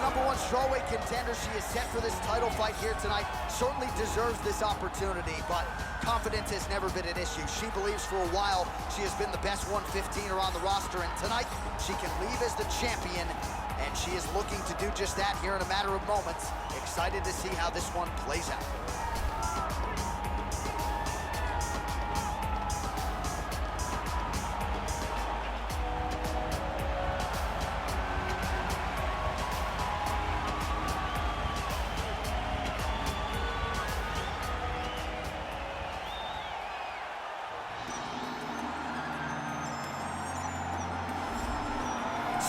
number one strawweight contender. She is set for this title fight here tonight. Certainly deserves this opportunity, but confidence has never been an issue. She believes for a while she has been the best 115er on the roster, and tonight she can leave as the champion, and she is looking to do just that here in a matter of moments. Excited to see how this one plays out.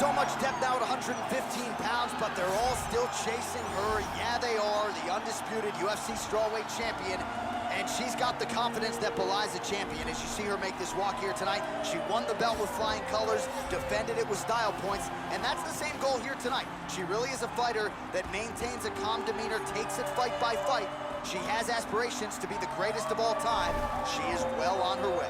So much depth now at 115 pounds, but they're all still chasing her. Yeah, they are, the undisputed UFC strawweight champion, and she's got the confidence that belies a champion. As you see her make this walk here tonight, she won the belt with flying colors, defended it with style points, and that's the same goal here tonight. She really is a fighter that maintains a calm demeanor, takes it fight by fight. She has aspirations to be the greatest of all time. She is well on her way.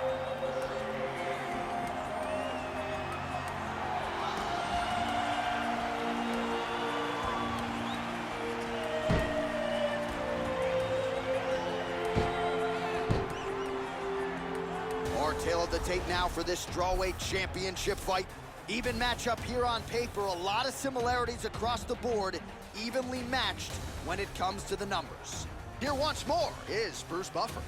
Tail of the tape now for this strawweight championship fight. Even matchup here on paper, a lot of similarities across the board, evenly matched when it comes to the numbers. Here once more is Bruce Buffer.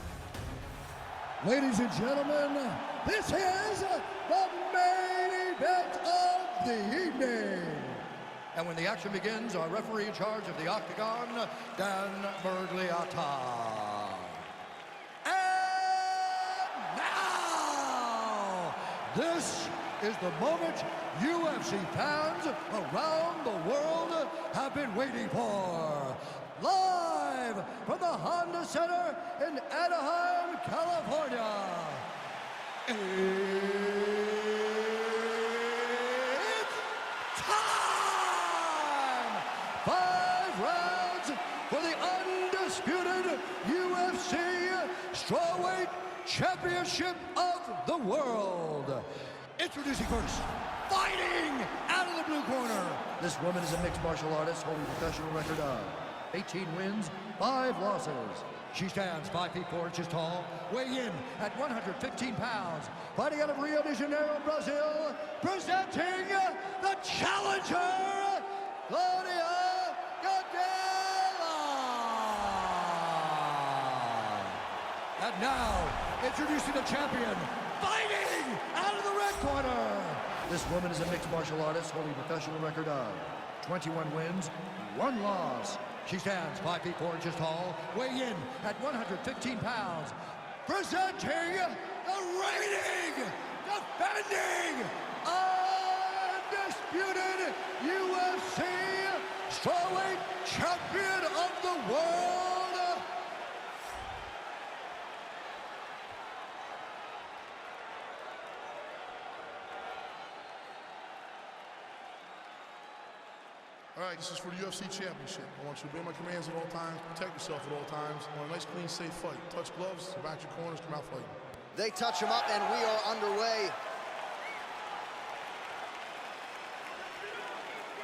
Ladies and gentlemen, this is the main event of the evening. And when the action begins, our referee in charge of the Octagon, Dan Bergliata. This is the moment UFC fans around the world have been waiting for. Live from the Honda Center in Anaheim, California. It's time! 5 rounds for the undisputed UFC Strawweight Championship of the world. Introducing first, fighting out of the blue corner. This woman is a mixed martial artist holding a professional record of 18 wins, 5 losses. She stands 5 feet 4 inches tall, weighing in at 115 pounds. Fighting out of Rio de Janeiro, Brazil, presenting the challenger, Claudia Gadelha. And now, introducing the champion, fighting out of the red corner. This woman is a mixed martial artist holding a professional record of 21 wins, 1 loss. She stands 5 feet 4 inches tall, weighing in at 115 pounds. Presenting the reigning, defending, undisputed UFC strawweight champion of the world. All right, this is for the UFC Championship. I want you to obey my commands at all times, protect yourself at all times. I want a nice, clean, safe fight. Touch gloves, back your corners, come out fighting. They touch him up, and we are underway.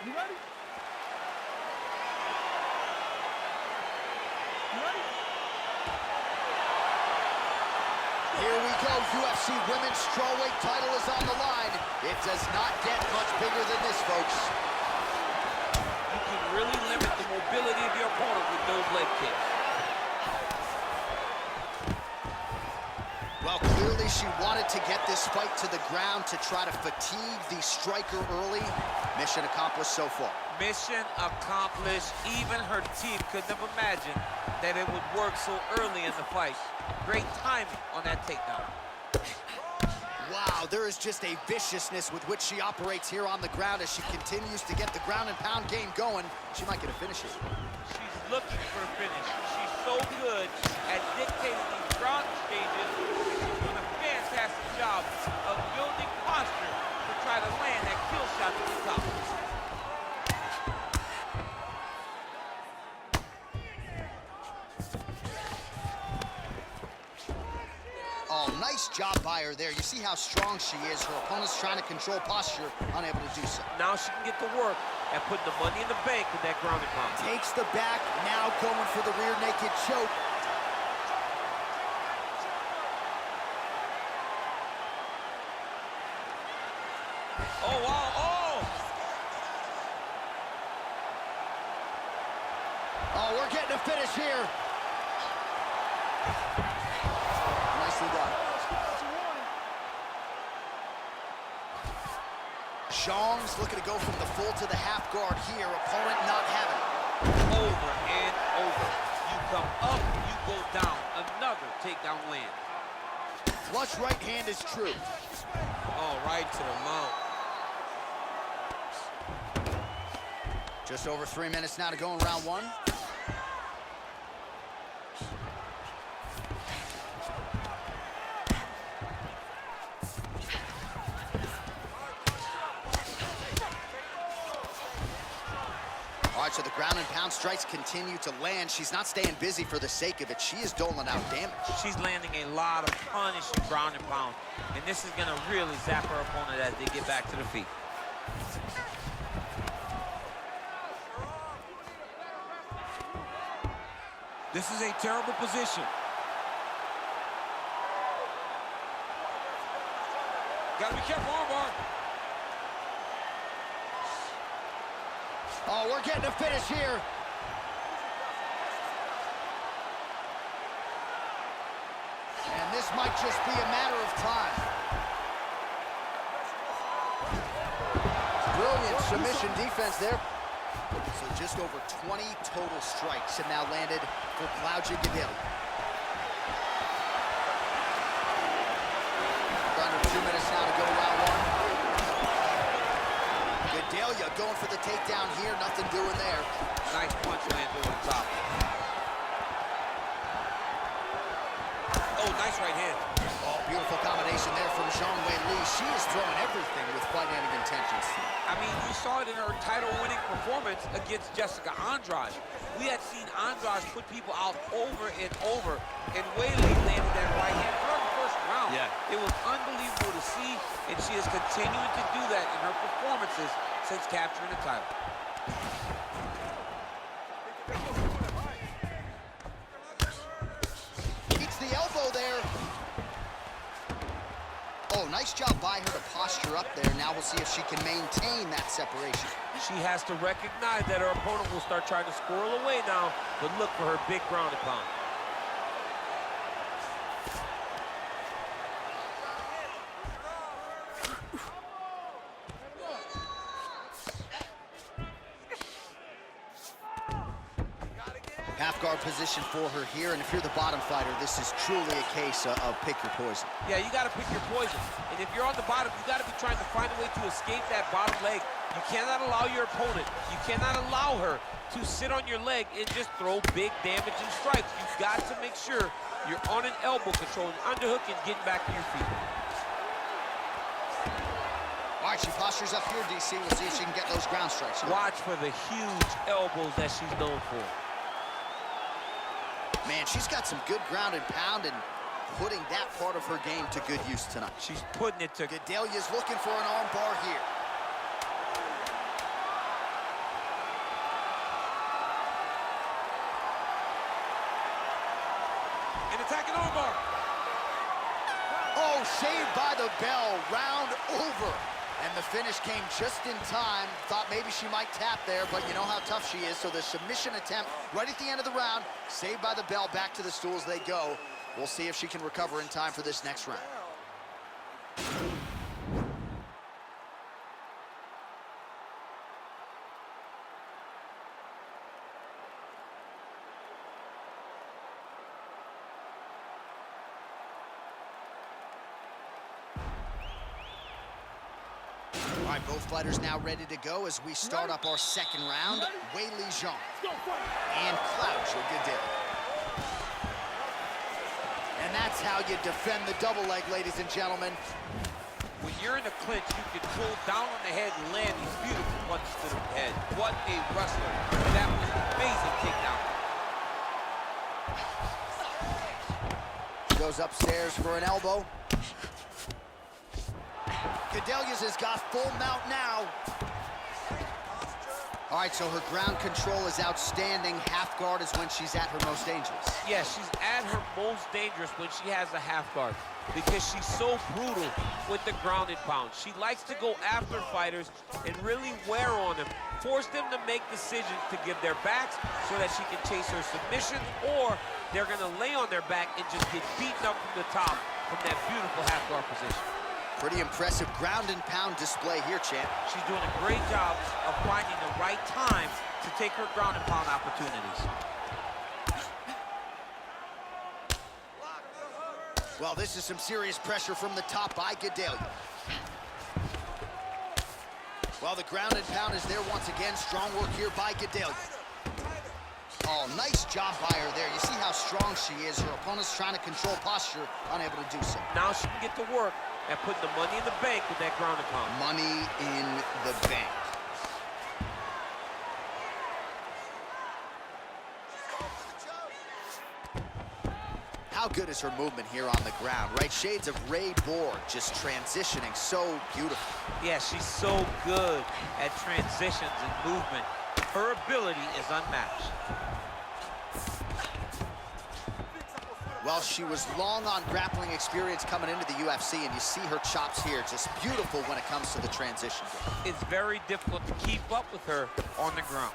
You ready? You ready? Here we go, UFC Women's Strawweight title is on the line. It does not get much bigger than this, folks. Really limit the mobility of your opponent with those leg kicks. Well, clearly she wanted to get this fight to the ground to try to fatigue the striker early. Mission accomplished so far. Mission accomplished. Even her team couldn't have imagined that it would work so early in the fight. Great timing on that takedown. Wow, there is just a viciousness with which she operates here on the ground as she continues to get the ground and pound game going. She might get a finish here. She's looking for a finish. She's so good at dictating these ground exchanges. She's doing a fantastic job of building posture to try to land that kill shot to the top. Oh, Nice job by her there. You see how strong she is. Her opponent's trying to control posture, unable to do so. Now she can get to work and put the money in the bank with that ground and pound. Takes the back, now going for the rear naked choke. Oh, wow, oh! Oh, we're getting a finish here. Nicely done. Zhang's looking to go from the full to the half guard here. Opponent not having it. Over and over. You come up, you go down. Another takedown land. Flush right hand is true. Oh, right to the mount. Just over 3 minutes now to go in round one. All right, so the ground and pound strikes continue to land. She's not staying busy for the sake of it. She is doling out damage. She's landing a lot of punishing ground and pound. And this is going to really zap her opponent as they get back to the feet. This is a terrible position. Gotta be careful, armbar. Oh, we're getting a finish here. And this might just be a matter of time. Brilliant submission defense there. So just over 20 total strikes have now landed for Claudia Gadelha. Under 2 minutes now to go round one. Gadelha going for the takedown here, nothing doing there. Nice punch land over the top. Oh, nice right hand. Oh, beautiful combination there from Zhang Weili. She is throwing everything with fight-ending intentions. I mean, you saw it in her title-winning performance against Jessica Andrade. We had seen Andrade put people out over and over, and Weili landed that right hand from the first round. Yeah. It was unbelievable to see, and she is continuing to do that in her performances since capturing the title. Beats the elbow there. Oh, nice job by her to posture up there. Now we'll see if she can maintain that separation. She has to recognize that her opponent will start trying to squirrel away now, but look for her big ground and pound. Half guard position for her here, and if you're the bottom fighter, this is truly a case of pick your poison. Yeah, you got to pick your poison. And if you're on the bottom, you got to be trying to find a way to escape that bottom leg. You cannot allow your opponent, you cannot allow her to sit on your leg and just throw big damaging strikes. You've got to make sure you're on an elbow, controlling underhook and getting back to your feet. All right, she postures up here, DC. We'll see if she can get those ground strikes. Watch for the huge elbows that she's known for. Man, she's got some good ground and pound and putting that part of her game to good use tonight. She's putting it to... Gadelha's looking for an arm bar here. An attacking arm bar. Oh, saved by the bell, round over. And the finish came just in time. Thought maybe she might tap there, but you know how tough she is. So the submission attempt right at the end of the round, saved by the bell, back to the stools they go. We'll see if she can recover in time for this next round. All right, both fighters now ready to go as we start up our second round. Weili Zhang and Claudia Gadelha. And that's how you defend the double leg, ladies and gentlemen. When you're in a clinch, you can pull down on the head and land these beautiful punches to the head. What a wrestler. And that was an amazing takedown. goes upstairs for an elbow. Gedalia's has got full mount now. All right, so her ground control is outstanding. Half guard is when she's at her most dangerous. Yeah, she's at her most dangerous when she has a half guard because she's so brutal with the ground and pound. She likes to go after fighters and really wear on them, force them to make decisions to give their backs so that she can chase her submission, or they're going to lay on their back and just get beaten up from the top from that beautiful half guard position. Pretty impressive ground and pound display here, champ. She's doing a great job of finding the right time to take her ground and pound opportunities. Well, this is some serious pressure from the top by Gedalia. Well, the ground and pound is there once again. Strong work here by Gedalia. Oh, nice job by her there. You see how strong she is. Her opponent's trying to control posture, unable to do so. Now she can get to work and put the money in the bank with that ground and pound. Money in the bank. How good is her movement here on the ground, right? Shades of Ray Borg, just transitioning so beautiful. Yeah, she's so good at transitions and movement. Her ability is unmatched. Well, she was long on grappling experience coming into the UFC, and you see her chops here, just beautiful when it comes to the transition game. It's very difficult to keep up with her on the ground.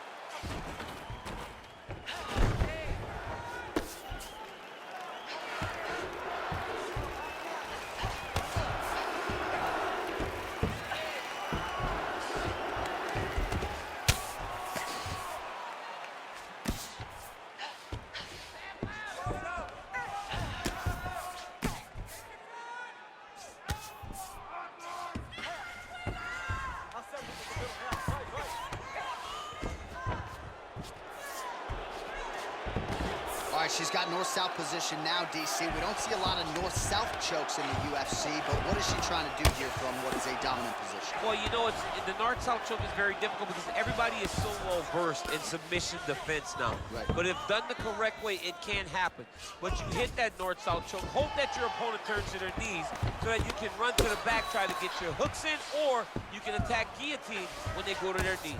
All right, she's got north-south position now, DC. We don't see a lot of north-south chokes in the UFC, but what is she trying to do here from what is a dominant position? Well, you know, the north-south choke is very difficult because everybody is so well-versed in submission defense now. Right. But if done the correct way, it can happen. But you hit that north-south choke, hope that your opponent turns to their knees so that you can run to the back, try to get your hooks in, or you can attack guillotine when they go to their knees.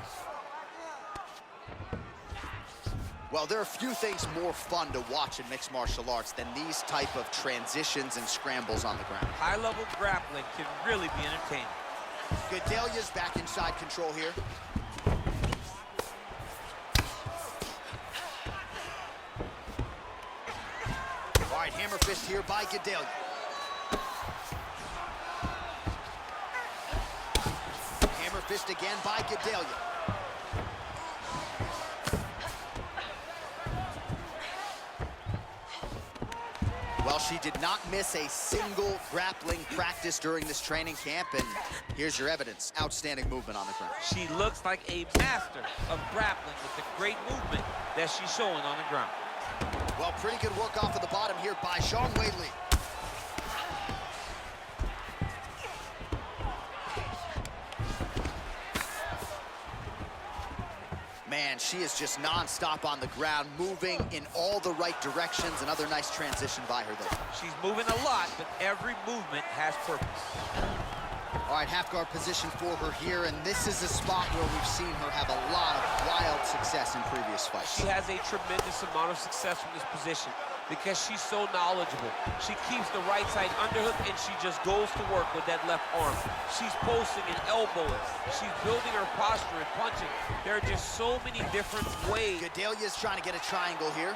Well, there are few things more fun to watch in mixed martial arts than these type of transitions and scrambles on the ground. High-level grappling can really be entertaining. Gedalia's back inside control here. All right, hammer fist here by Gedalia. Hammer fist again by Gedalia. Well, she did not miss a single grappling practice during this training camp, and here's your evidence. Outstanding movement on the ground. She looks like a master of grappling with the great movement that she's showing on the ground. Well, pretty good work off of the bottom here by Zhang Weili. Man, she is just non-stop on the ground, moving in all the right directions. Another nice transition by her there. She's moving a lot, but every movement has purpose. All right, half guard position for her here, and this is a spot where we've seen her have a lot of wild success in previous fights. She has a tremendous amount of success from this position because she's so knowledgeable. She keeps the right side underhook, and she just goes to work with that left arm. She's posting and elbowing. She's building her posture and punching. There are just so many different ways. Gedalia's trying to get a triangle here.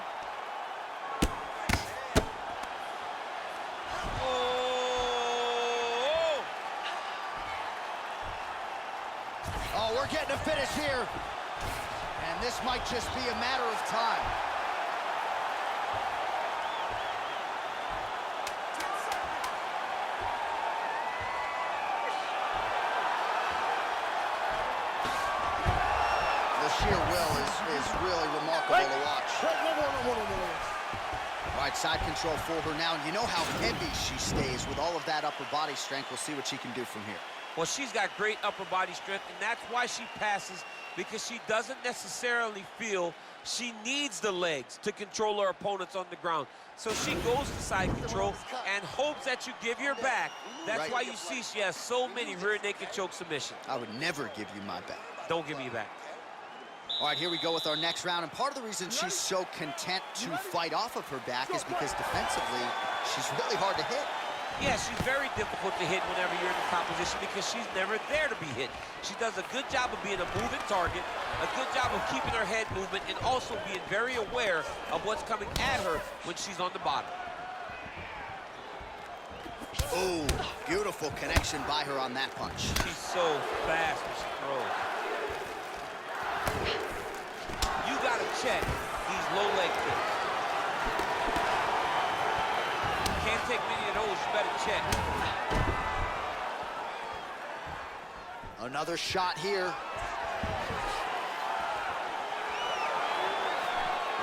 Oh, we're getting a finish here. And this might just be a matter of time. The sheer will is really remarkable to watch. All right, side control for her now. And you know how heavy she stays with all of that upper body strength. We'll see what she can do from here. Well, she's got great upper body strength, and that's why she passes, because she doesn't necessarily feel She needs the legs to control her opponents on the ground. So she goes to side control and hopes that you give your back. That's why you see she has so many rear naked choke submissions. I would never give you my back. Don't give me your back. All right, here we go with our next round. And part of the reason she's so content to fight off of her back is because defensively, she's really hard to hit. Yeah, she's very difficult to hit whenever you're in the competition because she's never there to be hit. She does a good job of being a moving target, a good job of keeping her head movement, and also being very aware of what's coming at her when she's on the bottom. Oh, beautiful connection by her on that punch. She's so fast when she throws. You gotta check these low leg kicks. Can't take many of those, you better check. Another shot here.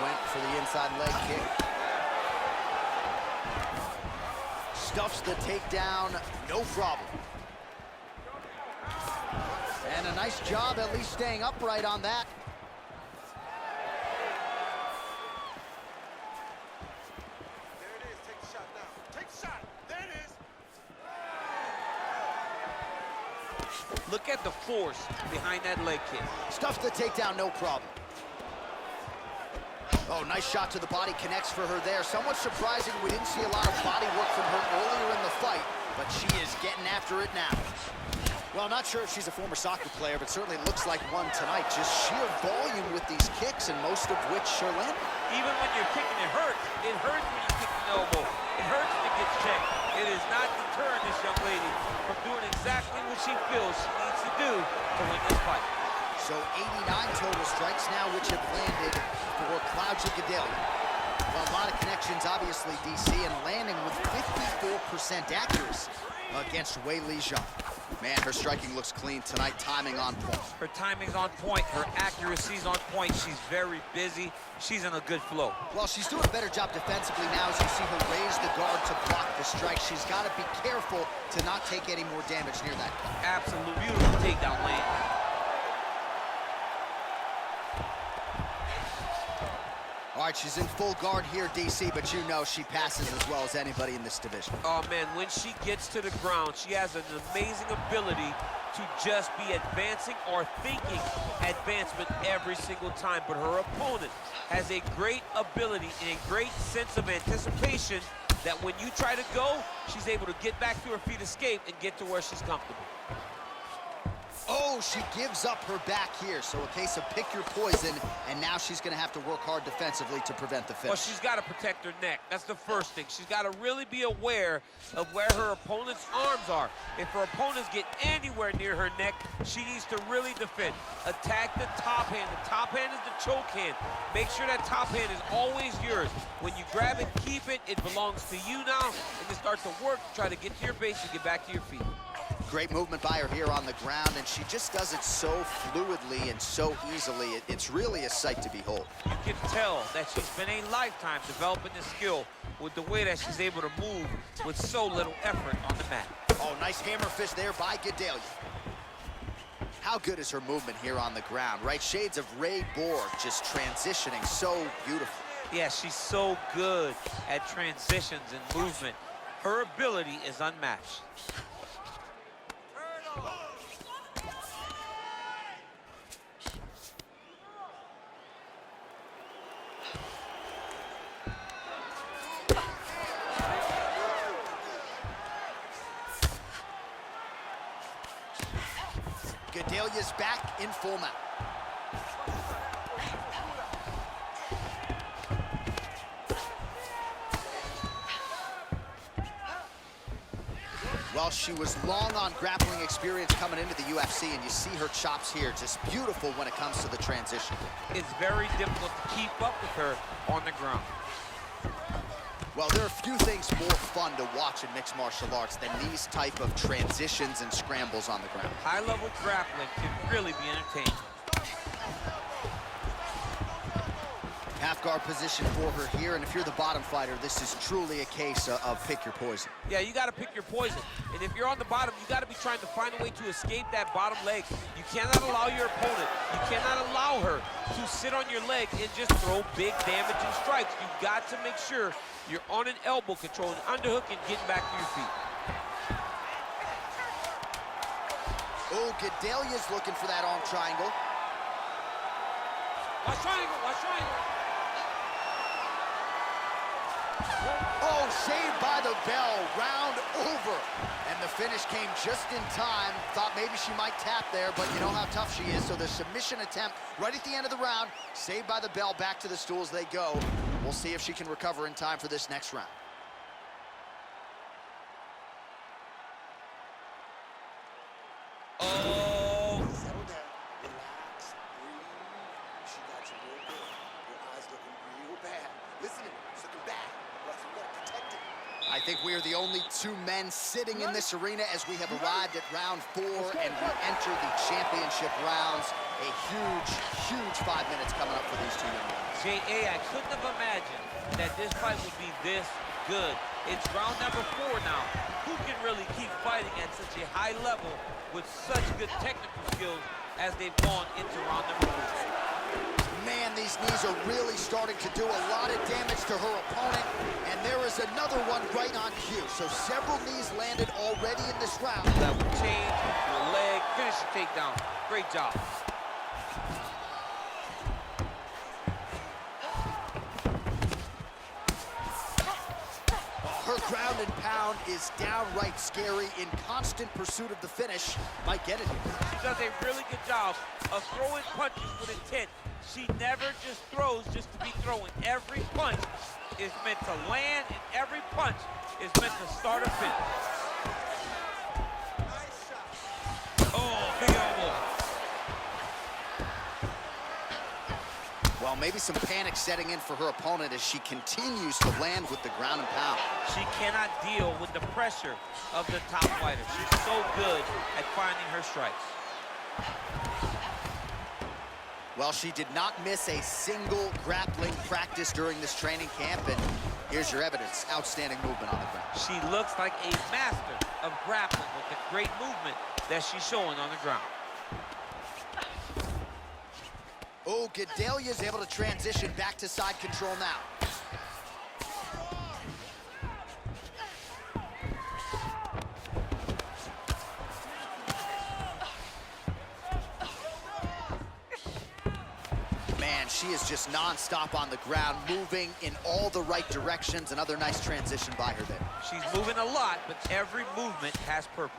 Went for the inside leg kick. Stuffs the takedown, no problem. And a nice job at least staying upright on that. Look at the force behind that leg kick. Stuffs the takedown, no problem. Oh, nice shot to the body, connects for her there. Somewhat surprising, we didn't see a lot of body work from her earlier in the fight, but she is getting after it now. Well, not sure if she's a former soccer player, but certainly looks like one tonight. Just sheer volume with these kicks, and most of which are landing. Even when you're kicking, it hurts. It hurts when you kick an elbow. It hurts when it gets checked. It is not deterring this young lady from doing exactly what she feels she needs to do to win this fight. So 89 total strikes now, which have landed for Claudia Gadelha. Well, a lot of connections, obviously, DC, and landing with 54% accuracy against Wei Li Zhang. Man, her striking looks clean tonight, timing on point. Her timing's on point, her accuracy's on point. She's very busy. She's in a good flow. Well, she's doing a better job defensively now as you see her raise the guard to block the strike. She's got to be careful to not take any more damage near that. Absolute beautiful takedown land. All right, she's in full guard here, DC, but you know she passes as well as anybody in this division. Oh, man, when she gets to the ground, she has an amazing ability to just be advancing or thinking advancement every single time. But her opponent has a great ability and a great sense of anticipation that when you try to go, she's able to get back to her feet, escape, and get to where she's comfortable. Oh, she gives up her back here. So a case of pick your poison, and now she's going to have to work hard defensively to prevent the finish. Well, she's got to protect her neck. That's the first thing. She's got to really be aware of where her opponent's arms are. If her opponents get anywhere near her neck, she needs to really defend. Attack the top hand. The top hand is the choke hand. Make sure that top hand is always yours. When you grab it, keep it. It belongs to you now. And then start to work, try to get to your base and get back to your feet. Great movement by her here on the ground, and she just does it so fluidly and so easily. It's really a sight to behold. You can tell that she's been a lifetime developing this skill with the way that she's able to move with so little effort on the mat. Oh, nice hammer fist there by Gadelha. How good is her movement here on the ground, right? Shades of Ray Borg, just transitioning so beautiful. Yeah, she's so good at transitions and movement. Her ability is unmatched. Gadelha's back in full mount. Well, she was long on grappling experience coming into the UFC, and you see her chops here, just beautiful when it comes to the transition. It's very difficult to keep up with her on the ground. Well, there are few things more fun to watch in mixed martial arts than these type of transitions and scrambles on the ground. High-level grappling can really be entertaining. Half guard position for her here, and if you're the bottom fighter, this is truly a case of pick your poison. Yeah, you got to pick your poison. And if you're on the bottom, you got to be trying to find a way to escape that bottom leg. You cannot allow your opponent, you cannot allow her to sit on your leg and just throw big damaging strikes. You got to make sure you're on an elbow, controlling underhook and getting back to your feet. Oh, Gedalia's looking for that arm triangle. Watch triangle, watch triangle. Oh, saved by the bell, round over. And the finish came just in time. Thought maybe she might tap there, but you know how tough she is. So the submission attempt right at the end of the round, saved by the bell, back to the stools they go. We'll see if she can recover in time for this next round. Oh. Settle down, relax, breathe. She got you real good. Your eyes looking real bad. Listen to me, it's looking bad. Russell, you gotta protect it. I think we are the only two men sitting in this arena as we have arrived at round 4 and we enter the championship rounds. A huge, huge 5 minutes coming up for these two young guys. J.A., I couldn't have imagined that this fight would be this good. It's round number 4 now. Who can really keep fighting at such a high level with such good technical skills as they've gone into round number 4? Man, these knees are really starting to do a lot of damage to her opponent, and there is another one right on cue. So several knees landed already in this round. Level change, your leg, finish the takedown. Great job. Her ground and pound is downright scary, in constant pursuit of the finish. Might get it. She does a really good job of throwing punches with intent. She never just throws just to be throwing. Every punch is meant to land, and every punch is meant to start a finish. Oh, big elbow. Well, maybe some panic setting in for her opponent as she continues to land with the ground and pound. She cannot deal with the pressure of the top fighter. She's so good at finding her strikes. Well, she did not miss a single grappling practice during this training camp, and here's your evidence. Outstanding movement on the ground. She looks like a master of grappling with the great movement that she's showing on the ground. Oh, Gedalia's able to transition back to side control now. Man, she is just non-stop on the ground, moving in all the right directions. Another nice transition by her there. She's moving a lot, but every movement has purpose.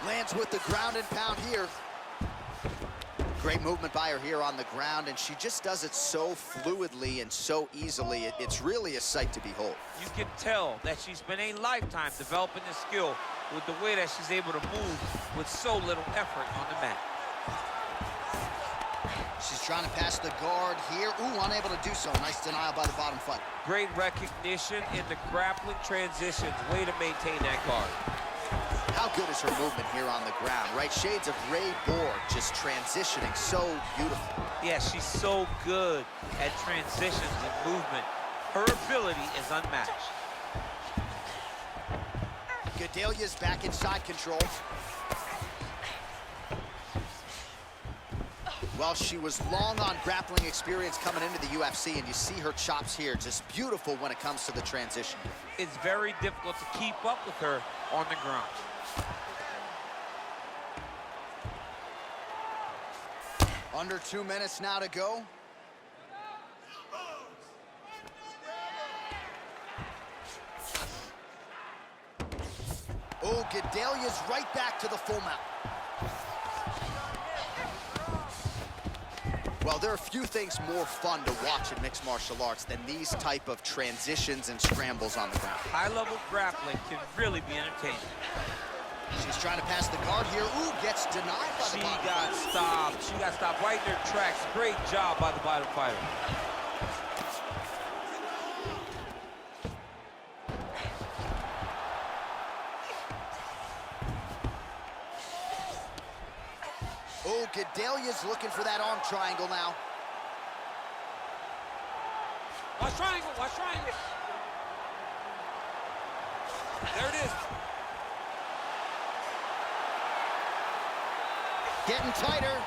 Lands with the ground and pound here. Great movement by her here on the ground, and she just does it so fluidly and so easily. It's really a sight to behold. You can tell that she's spent a lifetime developing this skill with the way that she's able to move with so little effort on the mat. She's trying to pass the guard here. Ooh, unable to do so. Nice denial by the bottom fighter. Great recognition in the grappling transitions. Way to maintain that guard. How good is her movement here on the ground, right? Shades of Ray Borg, just transitioning so beautiful. Yeah, she's so good at transitions and movement. Her ability is unmatched. Gedalia's back in side control. Well, she was long on grappling experience coming into the UFC, and you see her chops here, just beautiful when it comes to the transition. It's very difficult to keep up with her on the ground. Under 2 minutes now to go. Oh, Gedalia's right back to the full mount. Well, there are few things more fun to watch in mixed martial arts than these type of transitions and scrambles on the ground. High-level grappling can really be entertaining. She's trying to pass the guard here. Ooh, gets denied by the bottom She got fighter. stopped. She got stopped right in her tracks. Great job by the bottom fighter. Oh, Gedalia's looking for that arm triangle now. Watch triangle, watch triangle. There it is. Getting tighter.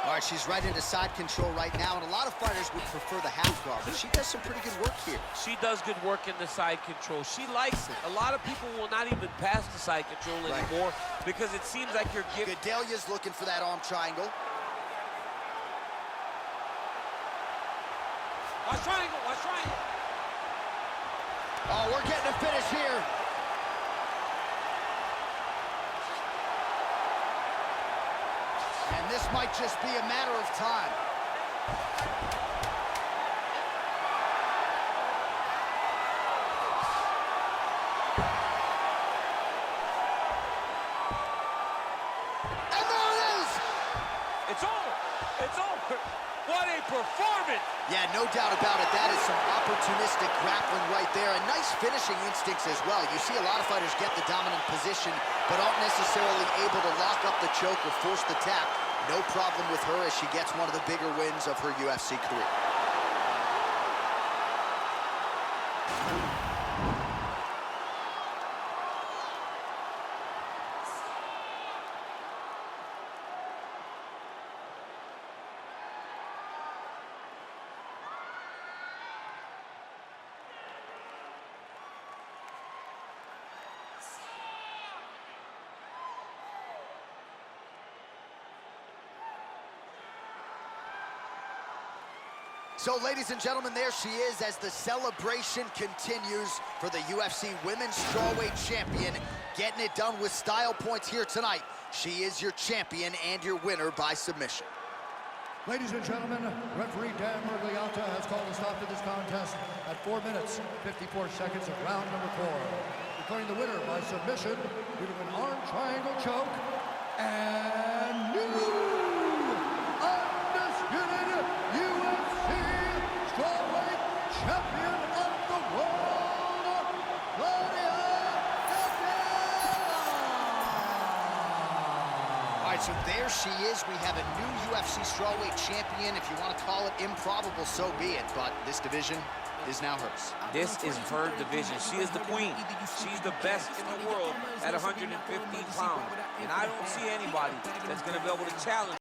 All right, she's right into side control right now, and a lot of fighters would prefer the half guard, but she does some pretty good work here. She does good work in the side control. She likes it. A lot of people will not even pass the side control anymore because it seems like you're giving... Gedalia's looking for that arm triangle. Watch triangle, watch triangle. Oh, we're getting a finish here. And this might just be a matter of time. And there it is! It's over. It's over. What a performance! Yeah, no doubt about it. That is some opportunistic grappling right there, and nice finishing instincts as well. You see a lot of fighters get the dominant position, but aren't necessarily able to lock up the choke or force the tap. No problem with her as she gets one of the bigger wins of her UFC career. So, ladies and gentlemen, there she is as the celebration continues for the UFC Women's Strawweight Champion, getting it done with style points here tonight. She is your champion and your winner by submission. Ladies and gentlemen, referee Dan Mergliata has called a stop to this contest at 4 minutes, 54 seconds of round number 4. Declaring the winner by submission due to an arm triangle choke and new undisputed UFC strawweight champion of the world, All right, so there she is. We have a new UFC strawweight champion. If you want to call it improbable, so be it. But this division is now hers. This is her division. She is the queen. She's the best in the world at 115 pounds. And I don't see anybody that's going to be able to challenge